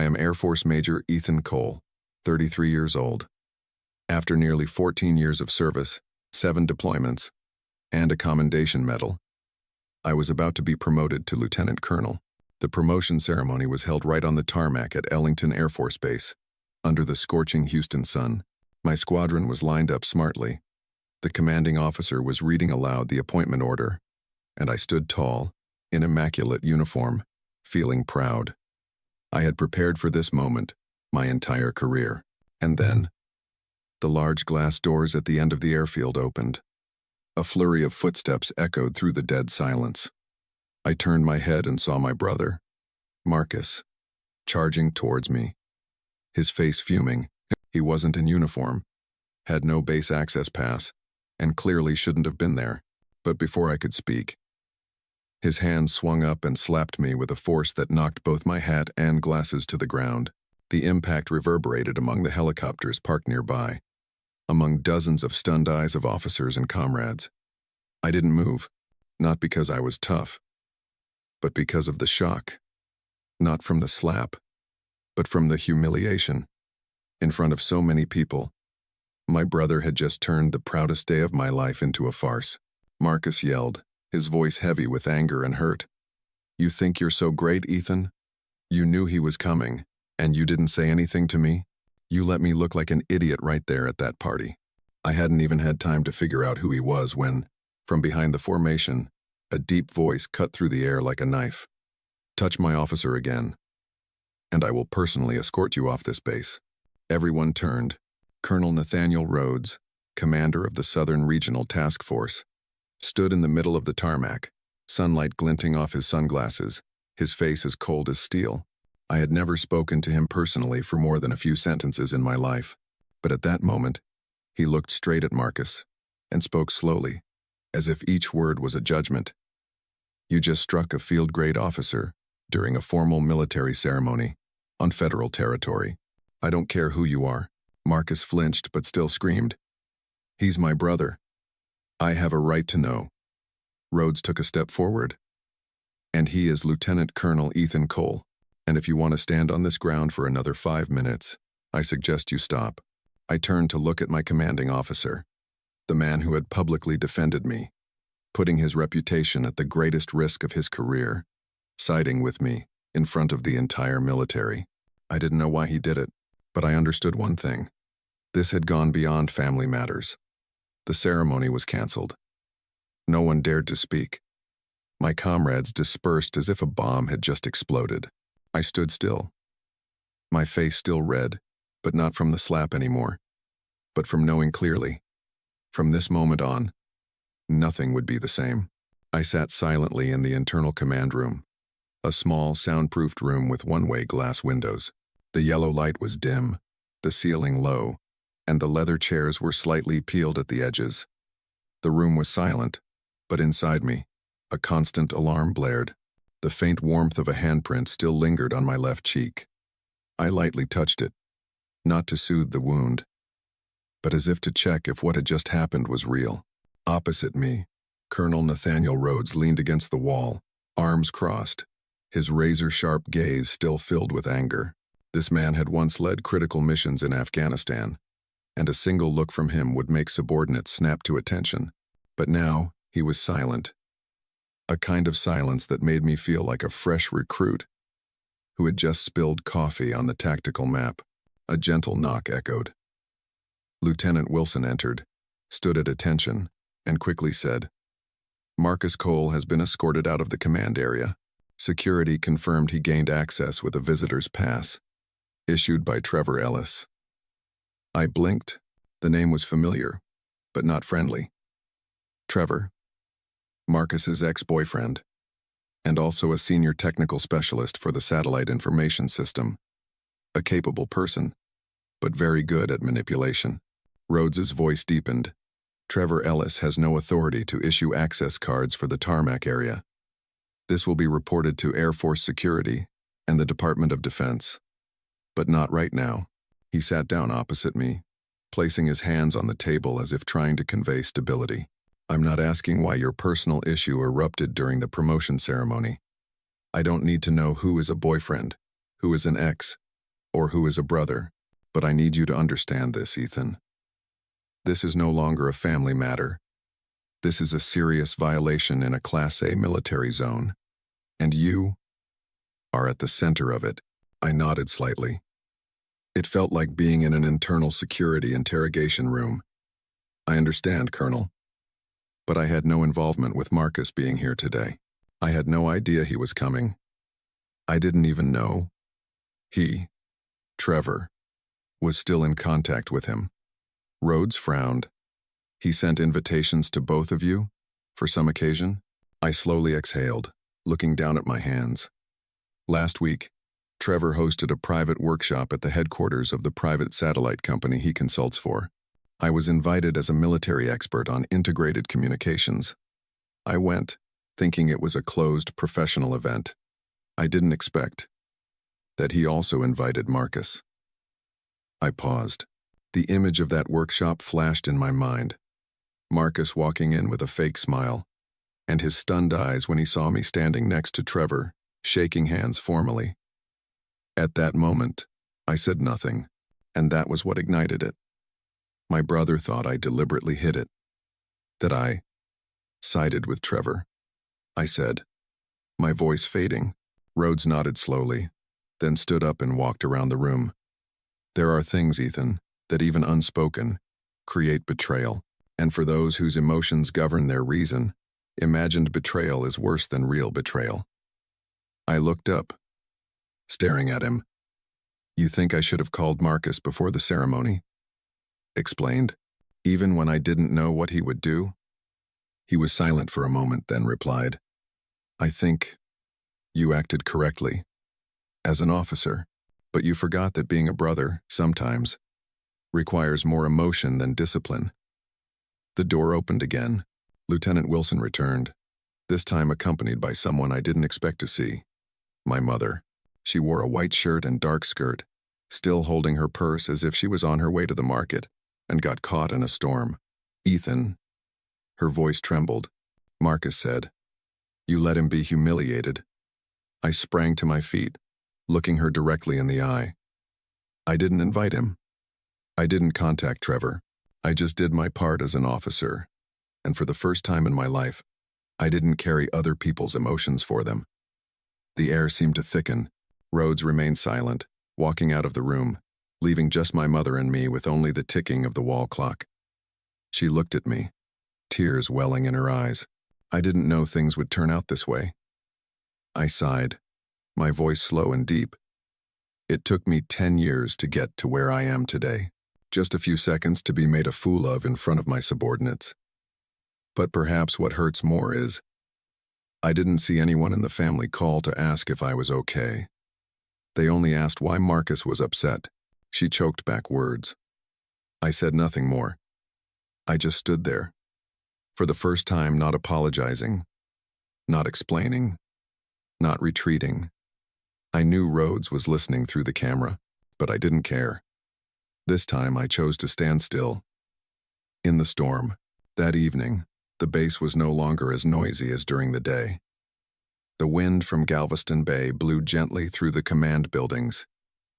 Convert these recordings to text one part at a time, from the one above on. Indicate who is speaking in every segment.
Speaker 1: I am Air Force Major Ethan Cole, 33 years old. After nearly 14 years of service, 7 deployments, and a commendation medal, I was about to be promoted to Lieutenant Colonel. The promotion ceremony was held right on the tarmac at Ellington Air Force Base, under the scorching Houston sun. My squadron was lined up smartly. The commanding officer was reading aloud the appointment order, and I stood tall, in immaculate uniform, feeling proud. I had prepared for this moment my entire career. And then, the large glass doors at the end of the airfield opened. A flurry of footsteps echoed through the dead silence. I turned my head and saw my brother, Marcus, charging towards me. His face fuming. He wasn't in uniform, had no base access pass, and clearly shouldn't have been there. But before I could speak, his hand swung up and slapped me with a force that knocked both my hat and glasses to the ground. The impact reverberated among the helicopters parked nearby, among dozens of stunned eyes of officers and comrades. I didn't move, not because I was tough, but because of the shock. Not from the slap, but from the humiliation. In front of so many people, my brother had just turned the proudest day of my life into a farce. Marcus yelled, his voice heavy with anger and hurt. "You think you're so great, Ethan? You knew he was coming, and you didn't say anything to me? You let me look like an idiot right there at that party." I hadn't even had time to figure out who he was when, from behind the formation, a deep voice cut through the air like a knife. "Touch my officer again, and I will personally escort you off this base." Everyone turned. Colonel Nathaniel Rhodes, commander of the Southern Regional Task Force, stood in the middle of the tarmac, sunlight glinting off his sunglasses, his face as cold as steel. I had never spoken to him personally for more than a few sentences in my life, but at that moment, he looked straight at Marcus and spoke slowly, as if each word was a judgment. "You just struck a field-grade officer during a formal military ceremony on federal territory. I don't care who you are." Marcus flinched but still screamed, "He's my brother. I have a right to know." Rhodes took a step forward. "And he is Lieutenant Colonel Ethan Cole. And if you want to stand on this ground for another 5 minutes, I suggest you stop." I turned to look at my commanding officer, the man who had publicly defended me, putting his reputation at the greatest risk of his career, siding with me in front of the entire military. I didn't know why he did it, but I understood one thing. This had gone beyond family matters. The ceremony was canceled. No one dared to speak. My comrades dispersed as if a bomb had just exploded. I stood still, my face still red, but not from the slap anymore, but from knowing clearly, from this moment on, nothing would be the same. I sat silently in the internal command room, a small, soundproofed room with one-way glass windows. The yellow light was dim, the ceiling low, and the leather chairs were slightly peeled at the edges. The room was silent, but inside me, a constant alarm blared. The faint warmth of a handprint still lingered on my left cheek. I lightly touched it, not to soothe the wound, but as if to check if what had just happened was real. Opposite me, Colonel Nathaniel Rhodes leaned against the wall, arms crossed, his razor-sharp gaze still filled with anger. This man had once led critical missions in Afghanistan, and a single look from him would make subordinates snap to attention. But now, he was silent. A kind of silence that made me feel like a fresh recruit who had just spilled coffee on the tactical map. A gentle knock echoed. Lieutenant Wilson entered, stood at attention, and quickly said, "Marcus Cole has been escorted out of the command area. Security confirmed he gained access with a visitor's pass, issued by Trevor Ellis." I blinked. The name was familiar, but not friendly. Trevor, Marcus's ex-boyfriend, and also a senior technical specialist for the satellite information system. A capable person, but very good at manipulation. Rhodes's voice deepened. "Trevor Ellis has no authority to issue access cards for the tarmac area. This will be reported to Air Force Security and the Department of Defense. But not right now." He sat down opposite me, placing his hands on the table as if trying to convey stability. "I'm not asking why your personal issue erupted during the promotion ceremony. I don't need to know who is a boyfriend, who is an ex, or who is a brother, but I need you to understand this, Ethan. This is no longer a family matter. This is a serious violation in a Class A military zone, and you are at the center of it. I nodded slightly. It felt like being in an internal security interrogation room. I understand, Colonel. But I had no involvement with Marcus being here today. I had no idea he was coming. I didn't even know he, Trevor, was still in contact with him. Rhodes frowned. He sent invitations to both of you, for some occasion? I slowly exhaled, looking down at my hands. Last week, Trevor hosted a private workshop at the headquarters of the private satellite company he consults for. I was invited as a military expert on integrated communications. I went, thinking it was a closed professional event. I didn't expect that he also invited Marcus. I paused. The image of that workshop flashed in my mind. Marcus walking in with a fake smile, and his stunned eyes when he saw me standing next to Trevor, shaking hands formally. At that moment, I said nothing, and that was what ignited it. My brother thought I deliberately hid it, that I sided with Trevor. I said, my voice fading. Rhodes nodded slowly, then stood up and walked around the room. There are things, Ethan, that even unspoken, create betrayal, and for those whose emotions govern their reason, imagined betrayal is worse than real betrayal. I looked up, staring at him. You think I should have called Marcus before the ceremony? Explained, even when I didn't know what he would do? He was silent for a moment, then replied, I think you acted correctly, as an officer, but you forgot that being a brother, sometimes, requires more emotion than discipline. The door opened again. Lieutenant Wilson returned, this time accompanied by someone I didn't expect to see. My mother. She wore a white shirt and dark skirt, still holding her purse as if she was on her way to the market, and got caught in a storm. Ethan. Her voice trembled. Marcus said, you let him be humiliated. I sprang to my feet, looking her directly in the eye. I didn't invite him. I didn't contact Trevor. I just did my part as an officer, and for the first time in my life, I didn't carry other people's emotions for them. The air seemed to thicken. Rhodes remained silent, walking out of the room, leaving just my mother and me with only the ticking of the wall clock. She looked at me, tears welling in her eyes. I didn't know things would turn out this way. I sighed, my voice slow and deep. It took me 10 years to get to where I am today. Just a few seconds to be made a fool of in front of my subordinates. But perhaps what hurts more is, I didn't see anyone in the family call to ask if I was okay. They only asked why Marcus was upset. She choked back words. I said nothing more. I just stood there. For the first time, not apologizing, not explaining, not retreating. I knew Rhodes was listening through the camera, but I didn't care. This time I chose to stand still. In the storm, that evening, the base was no longer as noisy as during the day. The wind from Galveston Bay blew gently through the command buildings,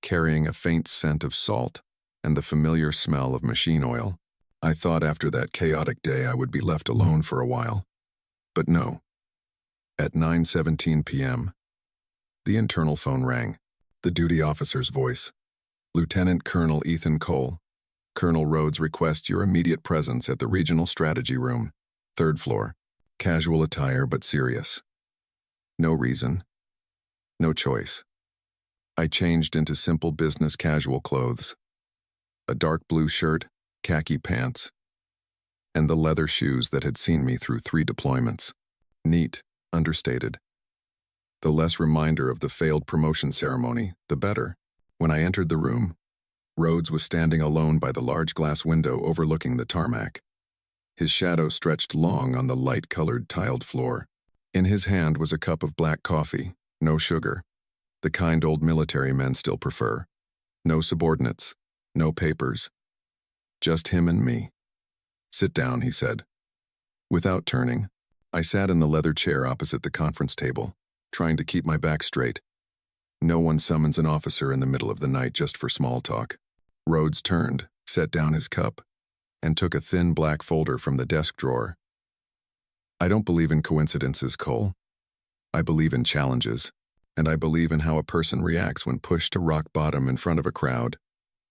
Speaker 1: carrying a faint scent of salt and the familiar smell of machine oil. I thought after that chaotic day I would be left alone for a while. But no. At 9:17 p.m., the internal phone rang, the duty officer's voice. Lieutenant Colonel Ethan Cole, Colonel Rhodes requests your immediate presence at the Regional Strategy Room, 3rd floor. Casual attire but serious. No reason. No choice. I changed into simple business casual clothes. A dark blue shirt, khaki pants, and the leather shoes that had seen me through 3 deployments. Neat, understated. The less reminder of the failed promotion ceremony, the better. When I entered the room, Rhodes was standing alone by the large glass window overlooking the tarmac. His shadow stretched long on the light-colored tiled floor. In his hand was a cup of black coffee, no sugar, the kind old military men still prefer. No subordinates, no papers. Just him and me. Sit down, he said. Without turning, I sat in the leather chair opposite the conference table, trying to keep my back straight. No one summons an officer in the middle of the night just for small talk. Rhodes turned, set down his cup, and took a thin black folder from the desk drawer. I don't believe in coincidences, Cole. I believe in challenges, and I believe in how a person reacts when pushed to rock bottom in front of a crowd.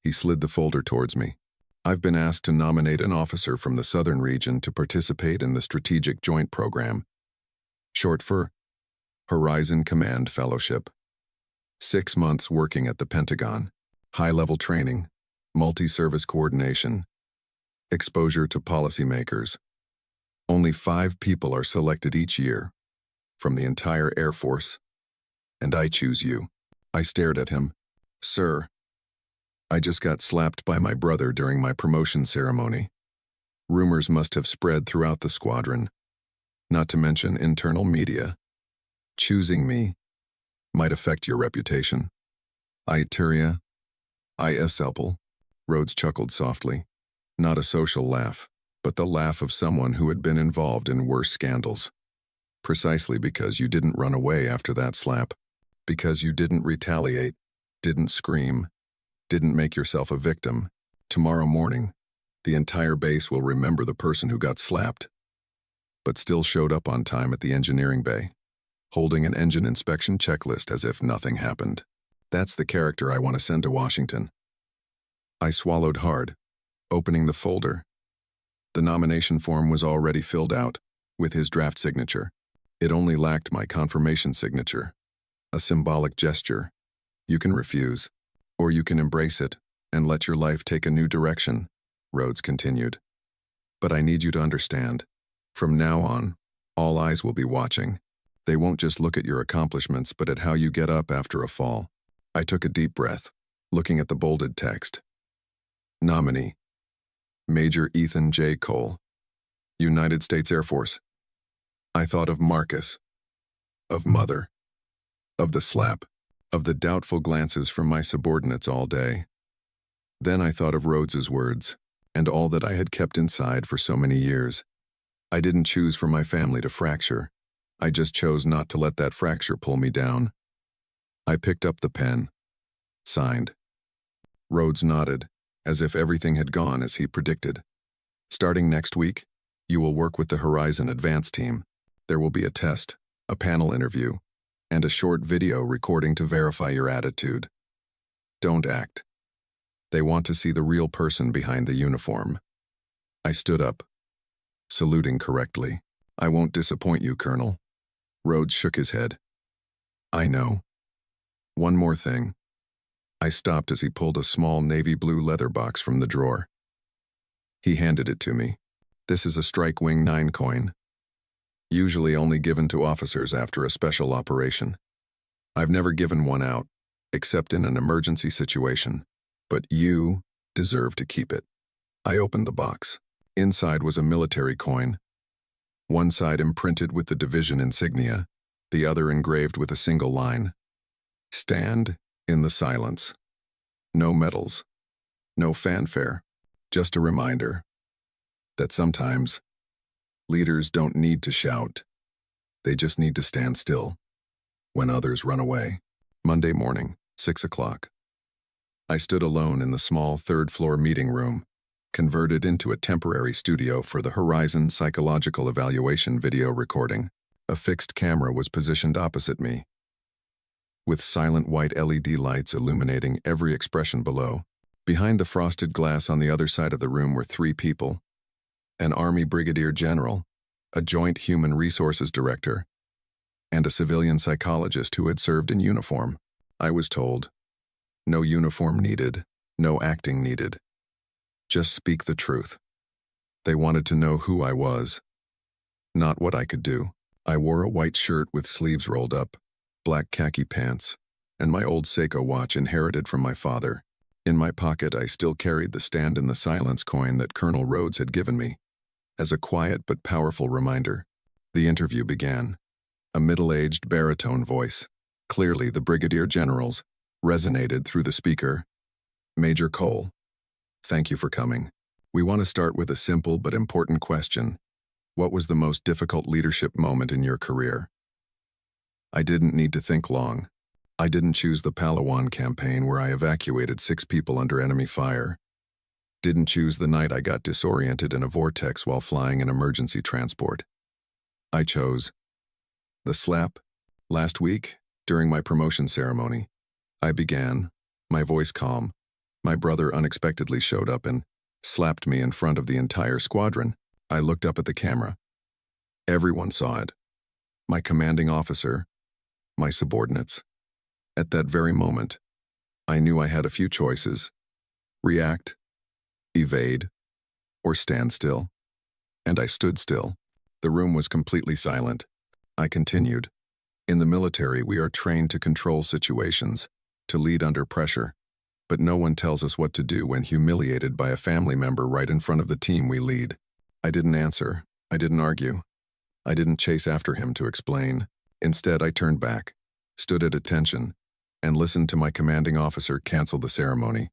Speaker 1: He slid the folder towards me. I've been asked to nominate an officer from the Southern region to participate in the Strategic Joint Program, short for Horizon Command Fellowship. 6 months working at the Pentagon, high-level training, multi-service coordination, exposure to policymakers. Only 5 people are selected each year, from the entire Air Force. And I choose you. I stared at him. Sir, I just got slapped by my brother during my promotion ceremony. Rumors must have spread throughout the squadron, not to mention internal media. Choosing me might affect your reputation. Iteria, Selpel. Rhodes chuckled softly. Not a social laugh, but the laugh of someone who had been involved in worse scandals. Precisely because you didn't run away after that slap. Because you didn't retaliate, didn't scream, didn't make yourself a victim. Tomorrow morning, the entire base will remember the person who got slapped, but still showed up on time at the engineering bay, holding an engine inspection checklist as if nothing happened. That's the character I want to send to Washington. I swallowed hard, opening the folder. The nomination form was already filled out, with his draft signature. It only lacked my confirmation signature. A symbolic gesture. You can refuse, or you can embrace it and let your life take a new direction, Rhodes continued. But I need you to understand. From now on, all eyes will be watching. They won't just look at your accomplishments, but at how you get up after a fall. I took a deep breath, looking at the bolded text. Nominee: Major Ethan J. Cole, United States Air Force. I thought of Marcus, of Mother, of the slap, of the doubtful glances from my subordinates all day. Then I thought of Rhodes's words, and all that I had kept inside for so many years. I didn't choose for my family to fracture. I just chose not to let that fracture pull me down. I picked up the pen. Signed. Rhodes nodded, as if everything had gone as he predicted. Starting next week, you will work with the Horizon Advance team. There will be a test, a panel interview, and a short video recording to verify your attitude. Don't act. They want to see the real person behind the uniform. I stood up, saluting correctly. I won't disappoint you, Colonel. Rhodes shook his head. I know. One more thing. I stopped as he pulled a small navy blue leather box from the drawer. He handed it to me. This is a Strike Wing 9 coin. Usually only given to officers after a special operation. I've never given one out, except in an emergency situation. But you deserve to keep it. I opened the box. Inside was a military coin. One side imprinted with the division insignia, the other engraved with a single line. Stand in the silence. No medals. No fanfare. Just a reminder that sometimes leaders don't need to shout. They just need to stand still when others run away. Monday morning, 6 o'clock. I stood alone in the small third-floor meeting room, converted into a temporary studio for the Horizon Psychological Evaluation video recording. A fixed camera was positioned opposite me, with silent white LED lights illuminating every expression below. Behind the frosted glass on the other side of the room were 3 people: an Army Brigadier General, a Joint Human Resources Director, and a civilian psychologist who had served in uniform. I was told, no uniform needed, no acting needed. Just speak the truth. They wanted to know who I was, not what I could do. I wore a white shirt with sleeves rolled up, black khaki pants, and my old Seiko watch inherited from my father. In my pocket, I still carried the Stand in the Silence coin that Colonel Rhodes had given me. As a quiet but powerful reminder, the interview began. A middle-aged baritone voice, clearly the Brigadier General's, resonated through the speaker. Major Cole, thank you for coming. We want to start with a simple but important question. What was the most difficult leadership moment in your career? I didn't need to think long. I didn't choose the Palawan campaign where I evacuated 6 people under enemy fire. Didn't choose the night I got disoriented in a vortex while flying an emergency transport. I chose the slap. Last week, during my promotion ceremony, I began, my voice calm. My brother unexpectedly showed up and slapped me in front of the entire squadron. I looked up at the camera. Everyone saw it. My commanding officer, my subordinates. At that very moment, I knew I had a few choices: react, evade, or stand still. And I stood still. The room was completely silent. I continued. In the military, we are trained to control situations, to lead under pressure. But no one tells us what to do when humiliated by a family member right in front of the team we lead. I didn't answer. I didn't argue. I didn't chase after him to explain. Instead, I turned back, stood at attention, and listened to my commanding officer cancel the ceremony.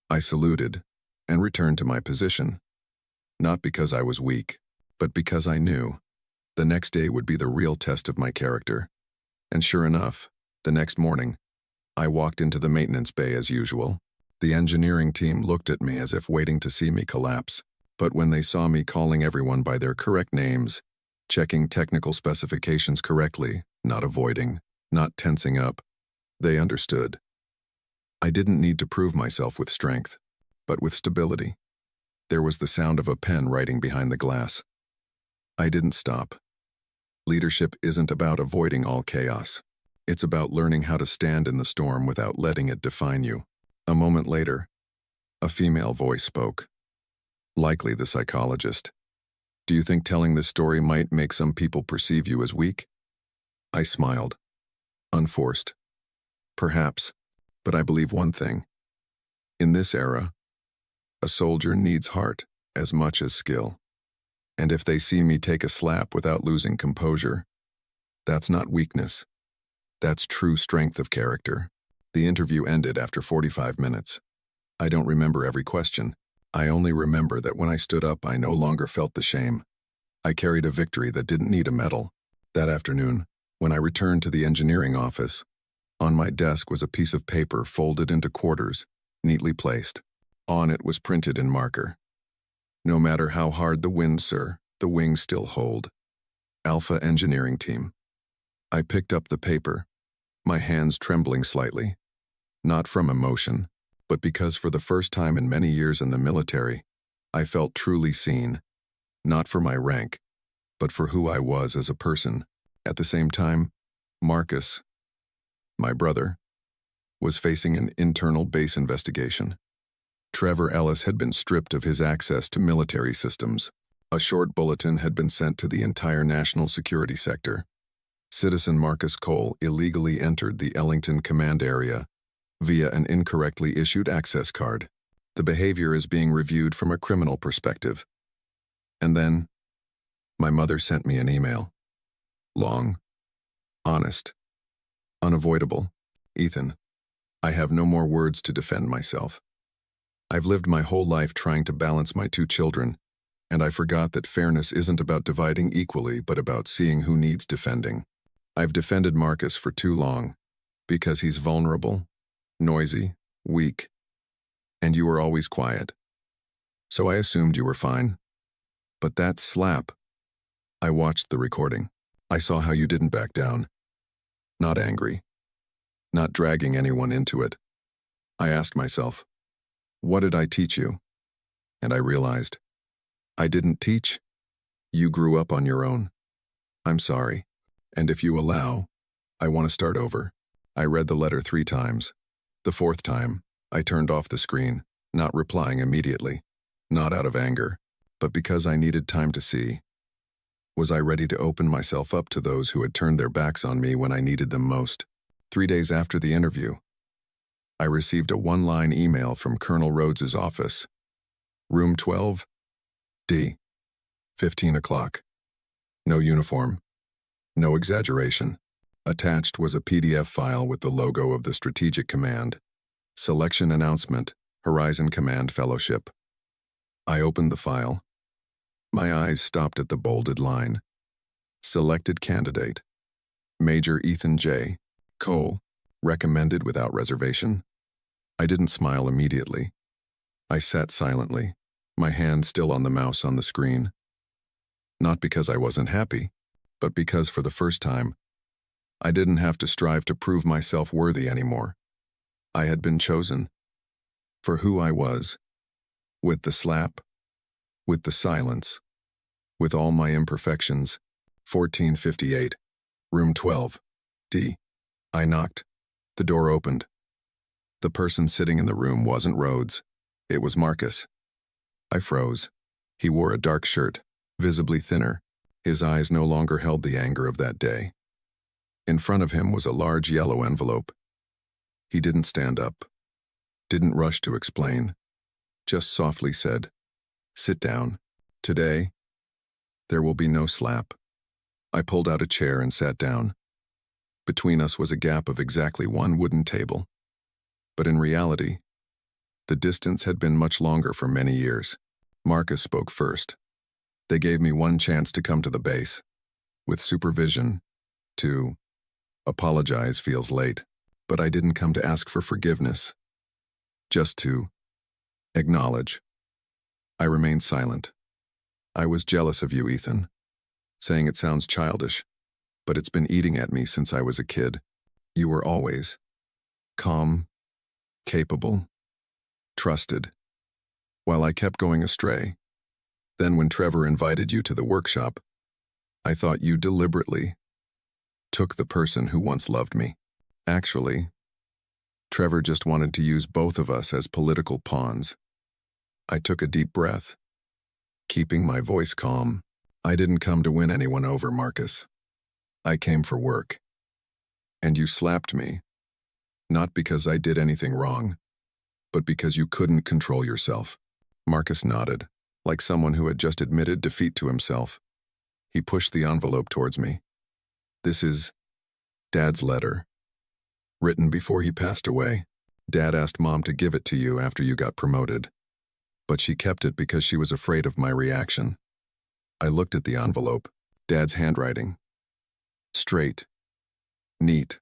Speaker 1: I saluted and returned to my position, not because I was weak, but because I knew the next day would be the real test of my character. And sure enough, the next morning, I walked into the maintenance bay as usual. The engineering team looked at me as if waiting to see me collapse, but when they saw me calling everyone by their correct names, checking technical specifications correctly, not avoiding, not tensing up, they understood. I didn't need to prove myself with strength, but with stability. There was the sound of a pen writing behind the glass. I didn't stop. Leadership isn't about avoiding all chaos. It's about learning how to stand in the storm without letting it define you. A moment later, a female voice spoke. Likely the psychologist. Do you think telling this story might make some people perceive you as weak? I smiled. Unforced. Perhaps, but I believe one thing. In this era, a soldier needs heart as much as skill. And if they see me take a slap without losing composure, that's not weakness. That's true strength of character. The interview ended after 45 minutes. I don't remember every question. I only remember that when I stood up, I no longer felt the shame. I carried a victory that didn't need a medal. That afternoon, when I returned to the engineering office, on my desk was a piece of paper folded into quarters, neatly placed. On it was printed in marker. No matter how hard the wind, sir, the wings still hold. Alpha Engineering Team. I picked up the paper, my hands trembling slightly. Not from emotion, but because for the first time in many years in the military, I felt truly seen. Not for my rank, but for who I was as a person. At the same time, Marcus, my brother, was facing an internal base investigation. Trevor Ellis had been stripped of his access to military systems. A short bulletin had been sent to the entire national security sector. Citizen Marcus Cole illegally entered the Ellington command area via an incorrectly issued access card. The behavior is being reviewed from a criminal perspective. And then, my mother sent me an email. Long, honest, unavoidable. Ethan, I have no more words to defend myself. I've lived my whole life trying to balance my 2 children, and I forgot that fairness isn't about dividing equally but about seeing who needs defending. I've defended Marcus for too long, because he's vulnerable, noisy, weak, and you were always quiet. So I assumed you were fine. But that slap, I watched the recording. I saw how you didn't back down. Not angry. Not dragging anyone into it. I asked myself, what did I teach you? And I realized, I didn't teach. You grew up on your own. I'm sorry. And if you allow, I want to start over. I read the letter 3 times. The 4th time, I turned off the screen, not replying immediately. Not out of anger, but because I needed time to see. Was I ready to open myself up to those who had turned their backs on me when I needed them most? 3 days after the interview, I received a 1-line email from Colonel Rhodes's office. Room 12, D, 15 o'clock. No uniform. No exaggeration. Attached was a PDF file with the logo of the Strategic Command. Selection Announcement, Horizon Command Fellowship. I opened the file. My eyes stopped at the bolded line. Selected candidate. Major Ethan J. Cole, Recommended without reservation? I didn't smile immediately. I sat silently, my hand still on the mouse on the screen. Not because I wasn't happy, but because for the first time, I didn't have to strive to prove myself worthy anymore. I had been chosen for who I was, with the slap, with the silence, with all my imperfections. 1458, room 12, D. I knocked. The door opened. The person sitting in the room wasn't Rhodes. It was Marcus. I froze. He wore a dark shirt, visibly thinner. His eyes no longer held the anger of that day. In front of him was a large yellow envelope. He didn't stand up, didn't rush to explain, just softly said, "Sit down. Today, there will be no slap." I pulled out a chair and sat down. Between us was a gap of exactly one wooden table. But in reality, the distance had been much longer for many years. Marcus spoke first. They gave me one chance to come to the base, with supervision, to apologize feels late, but I didn't come to ask for forgiveness, just to acknowledge. I remained silent. I was jealous of you, Ethan. Saying it sounds childish, but it's been eating at me since I was a kid. You were always calm, capable, trusted, while I kept going astray. Then when Trevor invited you to the workshop, I thought you deliberately took the person who once loved me. Actually, Trevor just wanted to use both of us as political pawns. I took a deep breath, keeping my voice calm. I didn't come to win anyone over, Marcus. I came for work. And you slapped me, not because I did anything wrong, but because you couldn't control yourself. Marcus nodded, like someone who had just admitted defeat to himself. He pushed the envelope towards me. This is Dad's letter. Written before he passed away. Dad asked Mom to give it to you after you got promoted. But she kept it because she was afraid of my reaction. I looked at the envelope, Dad's handwriting. Straight, neat,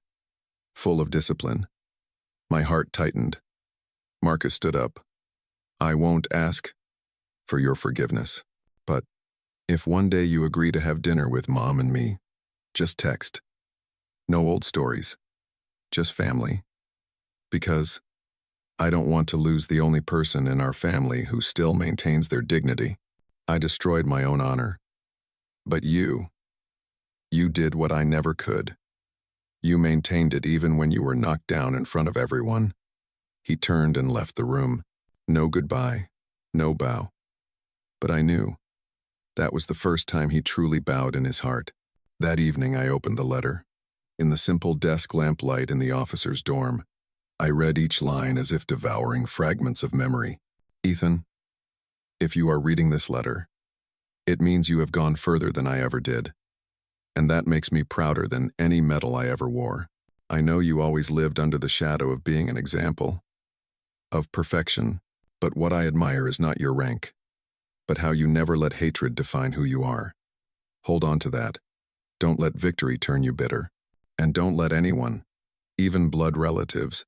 Speaker 1: full of discipline. My heart tightened. Marcus stood up. I won't ask for your forgiveness, but if one day you agree to have dinner with Mom and me, just text. No old stories, just family. Because I don't want to lose the only person in our family who still maintains their dignity. I destroyed my own honor. But you did what I never could. You maintained it even when you were knocked down in front of everyone. He turned and left the room. No goodbye, no bow. But I knew that was the first time he truly bowed in his heart. That evening I opened the letter. In the simple desk lamplight in the officer's dorm, I read each line as if devouring fragments of memory. Ethan, if you are reading this letter, it means you have gone further than I ever did. And that makes me prouder than any medal I ever wore. I know you always lived under the shadow of being an example of perfection, but what I admire is not your rank, but how you never let hatred define who you are. Hold on to that. Don't let victory turn you bitter. And don't let anyone, even blood relatives,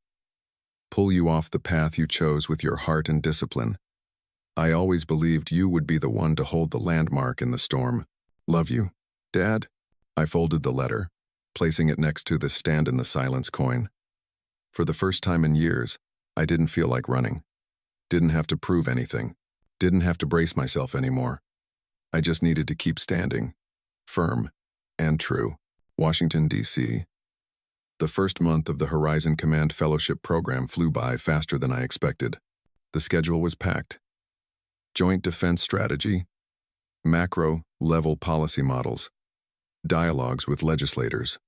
Speaker 1: pull you off the path you chose with your heart and discipline. I always believed you would be the one to hold the landmark in the storm. Love you, Dad. I folded the letter, placing it next to the stand in the silence coin. For the first time in years, I didn't feel like running. Didn't have to prove anything. Didn't have to brace myself anymore. I just needed to keep standing, firm and true. Washington, D.C. The first month of the Horizon Command Fellowship program flew by faster than I expected. The schedule was packed. Joint defense strategy, macro-level policy models, dialogues with legislators.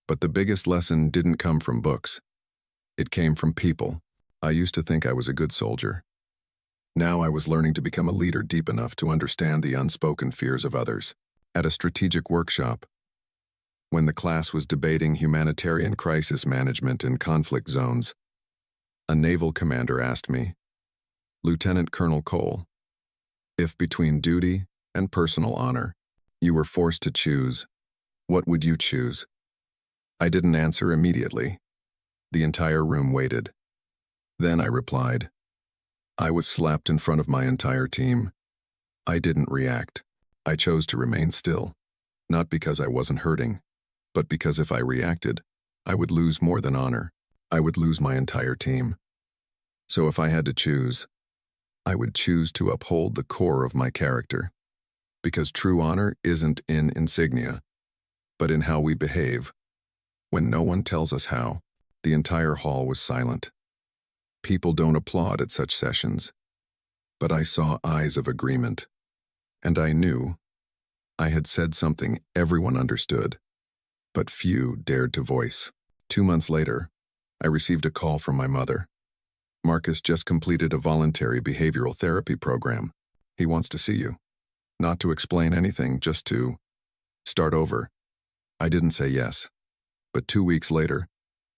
Speaker 1: But the biggest lesson didn't come from books. It came from people. I used to think I was a good soldier. Now I was learning to become a leader deep enough to understand the unspoken fears of others. At a strategic workshop, when the class was debating humanitarian crisis management in conflict zones, a naval commander asked me, Lieutenant Colonel Cole, if between duty and personal honor, you were forced to choose, what would you choose? I didn't answer immediately. The entire room waited. Then I replied. I was slapped in front of my entire team. I didn't react. I chose to remain still. Not because I wasn't hurting, but because if I reacted, I would lose more than honor. I would lose my entire team. So if I had to choose, I would choose to uphold the core of my character. Because true honor isn't in insignia, but in how we behave. When no one tells us how, the entire hall was silent. People don't applaud at such sessions. But I saw eyes of agreement. And I knew I had said something everyone understood, but few dared to voice. 2 months later, I received a call from my mother. Marcus just completed a voluntary behavioral therapy program. He wants to see you. Not to explain anything, just to start over. I didn't say yes. But 2 weeks later,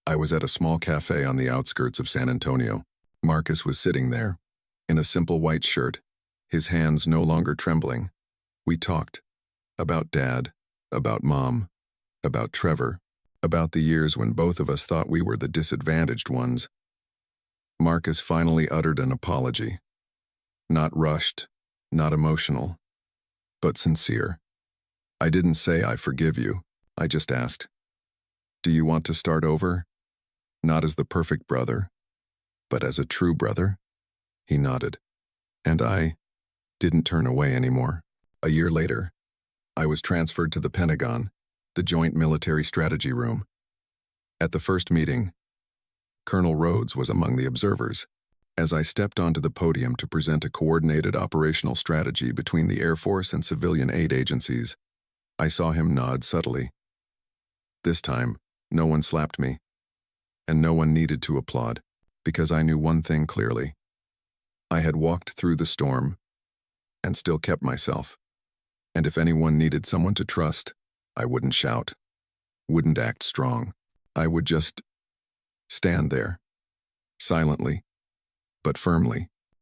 Speaker 1: I was at a small cafe on the outskirts of San Antonio. Marcus was sitting there, in a simple white shirt, his hands no longer trembling. We talked. About Dad, about Mom, about Trevor, about the years when both of us thought we were the disadvantaged ones. Marcus finally uttered an apology. Not rushed, not emotional, but sincere. I didn't say I forgive you. I just asked, do you want to start over? Not as the perfect brother, but as a true brother? He nodded. And I didn't turn away anymore. A year later, I was transferred to the Pentagon, the Joint Military Strategy Room. At the first meeting, Colonel Rhodes was among the observers. As I stepped onto the podium to present a coordinated operational strategy between the Air Force and civilian aid agencies, I saw him nod subtly. This time, no one slapped me, and no one needed to applaud, because I knew one thing clearly. I had walked through the storm and still kept myself. And if anyone needed someone to trust, I wouldn't shout, wouldn't act strong. I would just stand there, silently, but firmly.